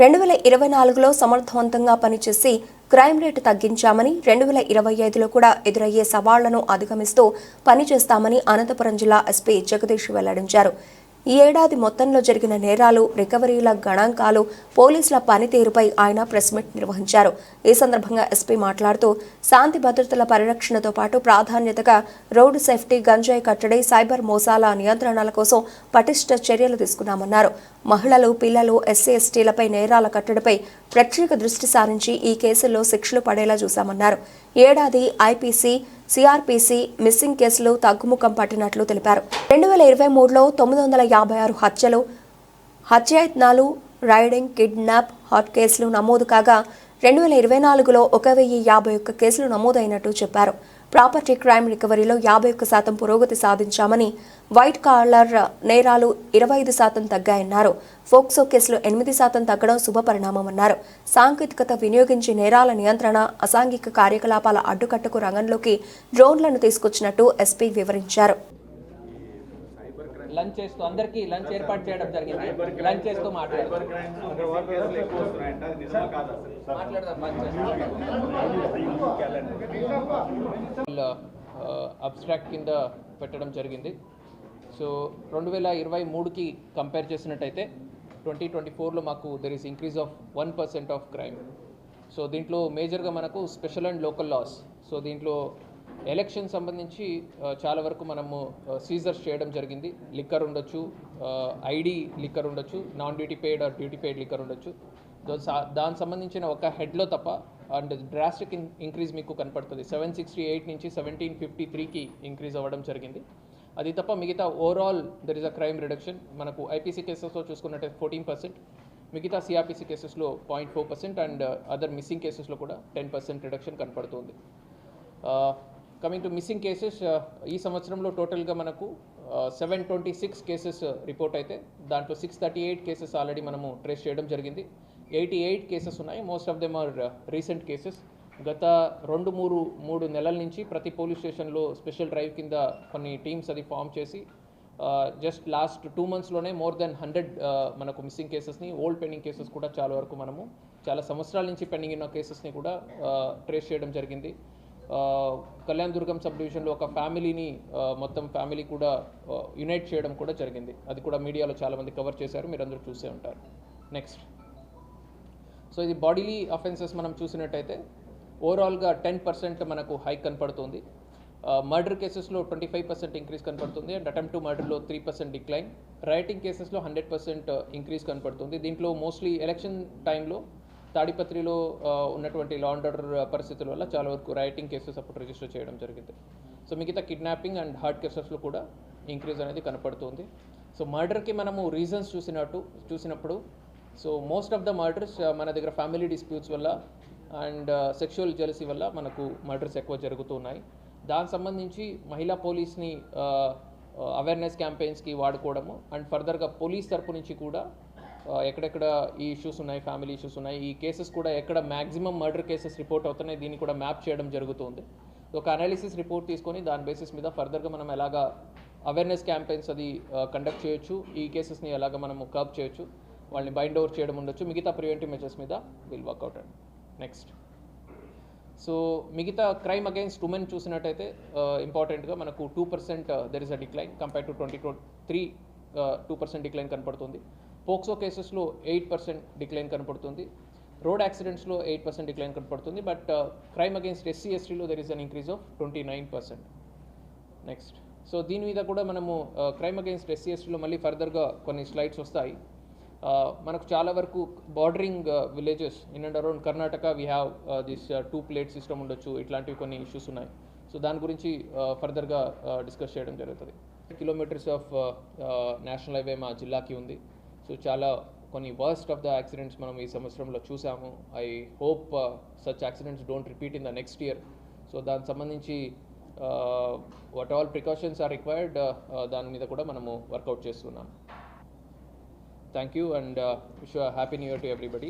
2024లో సమర్థవంతంగా పనిచేసి crime rate తగ్గించామని 2025లో కూడా ఎదురయ్యే సవాళ్లను అధిగమిస్తూ పనిచేస్తామని అనంతపురం జిల్లా ఎస్పీ జగదీష్ వెల్లడించారు. ఈ ఏడాది మొత్తంలో జరిగిన నేరాలు, రికవరీల గణాంకాలు, పోలీసుల పనితీరుపై ఆయన ప్రెస్ మీట్ నిర్వహించారు. ఈ సందర్భంగా ఎస్పీ మాట్లాడుతూ శాంతి భద్రతల పరిరక్షణతో పాటు ప్రాధాన్యతగా రోడ్డు సేఫ్టీ, గంజాయి కట్టడి, సైబర్ మోసాల నియంత్రణల కోసం పటిష్ట చర్యలు తీసుకున్నామన్నారు. మహిళలు, పిల్లలు, ఎస్సీ ఎస్టీలపై నేరాల కట్టడిపై ప్రత్యేక దృష్టి సారించి ఈ కేసుల్లో శిక్షలు పడేలా చూశామన్నారు. ఏడాది ఐపీసీ, సిఆర్పీసీ మిస్సింగ్ కేసులు తగ్గుముఖం పట్టినట్లు తెలిపారు. 2023లో 956 హత్యలు, హత్యాయత్నాలు, రైడింగ్, కిడ్నాప్, హాట్ కేసులు నమోదు కాగా 2024లో 1051 కేసులు నమోదైనట్టు చెప్పారు. ప్రాపర్టీ క్రైమ్ రికవరీలో 51% పురోగతి సాధించామని, వైట్ కాలర్ నేరాలు 25% తగ్గాయన్నారు. ఫోక్సో కేసులు 8% తగ్గడం శుభపరిణామమన్నారు. సాంకేతికత వినియోగించి నేరాల నియంత్రణ, అసాంఘిక కార్యకలాపాల అడ్డుకట్టకు రంగంలోకి డ్రోన్లను తీసుకొచ్చినట్టు ఎస్పీ వివరించారు. లంచ్ చేస్తూ అందరికీ లంచ్ ఏర్పాటు చేయడం జరిగింది. లంచ్ చేస్తూ అబ్స్ట్రాక్ట్ కింద పెట్టడం జరిగింది. సో 2023కి కంపేర్ చేసినట్టయితే 2024లో మాకు there is increase of 1% of crime. So దీంట్లో మేజర్గా మనకు special and local laws. So దీంట్లో ఎలక్షన్ సంబంధించి చాలా వరకు మనము సీజర్స్ చేయడం జరిగింది. లిక్కర్ ఉండొచ్చు, ఐడి లిక్కర్ ఉండొచ్చు, non duty paid or duty paid liquor ఉండొచ్చు. దానికి సంబంధించిన ఒక హెడ్లో తప్ప అండ్ డ్రాస్టిక్ ఇంక్రీజ్ మీకు కనపడుతుంది. 768 నుంచి 1753కి ఇంక్రీజ్ అవ్వడం జరిగింది. అది తప్ప మిగతా overall there is a crime reduction. మనకు ఐపీసీ కేసెస్లో చూసుకున్నట్టే 14%, మిగతా సిఆర్పీసీ కేసెస్లో 0.4% అండ్ అదర్ మిస్సింగ్ కేసెస్లో కూడా 10% రిడక్షన్ కనపడుతుంది. కమింగ్ టు మిస్సింగ్ కేసెస్, ఈ సంవత్సరంలో టోటల్గా మనకు 726 కేసెస్ రిపోర్ట్ అయితే దాంట్లో 638 కేసెస్ ఆల్రెడీ మనము ట్రేస్ చేయడం జరిగింది. 88 కేసెస్ ఉన్నాయి. Most of them are recent cases. గత 2-3 నెలల నుంచి ప్రతి పోలీస్ స్టేషన్లో స్పెషల్ డ్రైవ్ కింద కొన్ని టీమ్స్ అది ఫామ్ చేసి జస్ట్ లాస్ట్ 2 monthsలోనే మోర్ దెన్ 100 మనకు మిస్సింగ్ కేసెస్ని, ఓల్డ్ పెండింగ్ కేసెస్ కూడా చాలా వరకు మనము చాలా సంవత్సరాల నుంచి పెండింగ్ ఉన్న కేసెస్ని కూడా ట్రేస్ చేయడం జరిగింది. కళ్యాణ్ దుర్గం సబ్ డివిజన్లో ఒక ఫ్యామిలీని మొత్తం ఫ్యామిలీ కూడా యునైట్ చేయడం కూడా జరిగింది. అది కూడా మీడియాలో చాలామంది కవర్ చేశారు, మీరు అందరూ చూసే ఉంటారు. నెక్స్ట్, సో ఇది బాడీలీ అఫెన్సెస్ మనం చూసినట్టయితే ఓవరాల్గా 10% మనకు హైక్ కనపడుతుంది. మర్డర్ కేసెస్లో 25% ఇంక్రీజ్ కనపడుతుంది అండ్ అటెంప్ట్ టు మర్డర్లో 3% డిక్లైన్. రైటింగ్ కేసెస్లో 100% ఇంక్రీజ్ కనపడుతుంది. దీంట్లో మోస్ట్లీ ఎలక్షన్ టైంలో తాడిపత్రిలో ఉన్నటువంటి లా అండ్ ఆర్డర్ పరిస్థితుల వల్ల చాలా వరకు రైటింగ్ కేసెస్ అప్పుడు రిజిస్టర్ చేయడం జరిగింది. సో మిగతా కిడ్నాపింగ్ అండ్ హార్ట్ కేసెస్లో కూడా ఇంక్రీజ్ అనేది కనపడుతుంది. సో మర్డర్కి మనము రీజన్స్ చూసినప్పుడు so most of the murders మన దగ్గర ఫ్యామిలీ డిస్ప్యూట్స్ వల్ల అండ్ సెక్షువల్ జెలసీ వల్ల మనకు మర్డర్స్ ఎక్కువ జరుగుతున్నాయి. దానికి సంబంధించి మహిళా పోలీస్ని అవేర్నెస్ క్యాంపెయిన్స్కి వాడుకోవడము అండ్ ఫర్దర్గా పోలీస్ తరపు నుంచి కూడా ఎక్కడెక్కడ ఈ ఇష్యూస్ ఉన్నాయి, ఫ్యామిలీ ఇష్యూస్ ఉన్నాయి, ఈ కేసెస్ కూడా ఎక్కడ మ్యాక్సిమం మర్డర్ కేసెస్ రిపోర్ట్ అవుతున్నాయి, దీన్ని కూడా మ్యాప్ చేయడం జరుగుతుంది. ఒక అనాలిసిస్ రిపోర్ట్ తీసుకొని దాని బేసిస్ మీద ఫర్దర్గా మనం ఎలాగా అవేర్నెస్ క్యాంపెయిన్స్ అది కండక్ట్ చేయొచ్చు, ఈ కేసెస్ని ఎలాగ మనము కర్బ్ చేయొచ్చు, వాళ్ళని బైండ్ ఓవర్ చేయడం ఉండొచ్చు, మిగతా ప్రివెంటివ్ మెజర్స్ మీద విల్ వర్క్అవుట్ అండి. నెక్స్ట్, సో మిగతా క్రైమ్ అగైన్స్ట్ ఉమెన్ చూసినట్టయితే ఇంపార్టెంట్గా మనకు 2% there is a decline compare to 2023 2% decline కనపడుతుంది. పోక్సో కేసెస్లో 8% డిక్లైన్ కనపడుతుంది. రోడ్ యాక్సిడెంట్స్లో 8% డిక్లైన్ కనపడుతుంది. బట్ క్రైమ్ అగైన్స్ట్ ఎస్సీ ఎస్టీలో there is an increase of 29%. Next, so దీని మీద కూడా మనము క్రైమ్ అగైన్స్ట్ ఎస్సీ ఎస్టీలో మళ్ళీ ఫర్దర్గా కొన్ని స్లైడ్స్ వస్తాయి. మనకు చాలా వరకు bordering villages in and around Karnataka we have this 2 plate system ఉండొచ్చు, ఇట్లాంటివి కొన్ని ఇష్యూస్ ఉన్నాయి. సో దాని గురించి ఫర్దర్గా డిస్కస్ చేయడం జరుగుతుంది. కిలోమీటర్స్ ఆఫ్ నేషనల్ హైవే మా జిల్లాకి ఉంది. సో చాలా కొన్ని వర్స్ట్ ఆఫ్ ద యాక్సిడెంట్స్ మనం ఈ సంవత్సరంలో చూసాము. I hope such accidents don't repeat in the next year. So దానికి సంబంధించి what all precautions are required దాని మీద కూడా మనము వర్కౌట్ చేస్తున్నాం. Thank you and wish happy new year to everybody.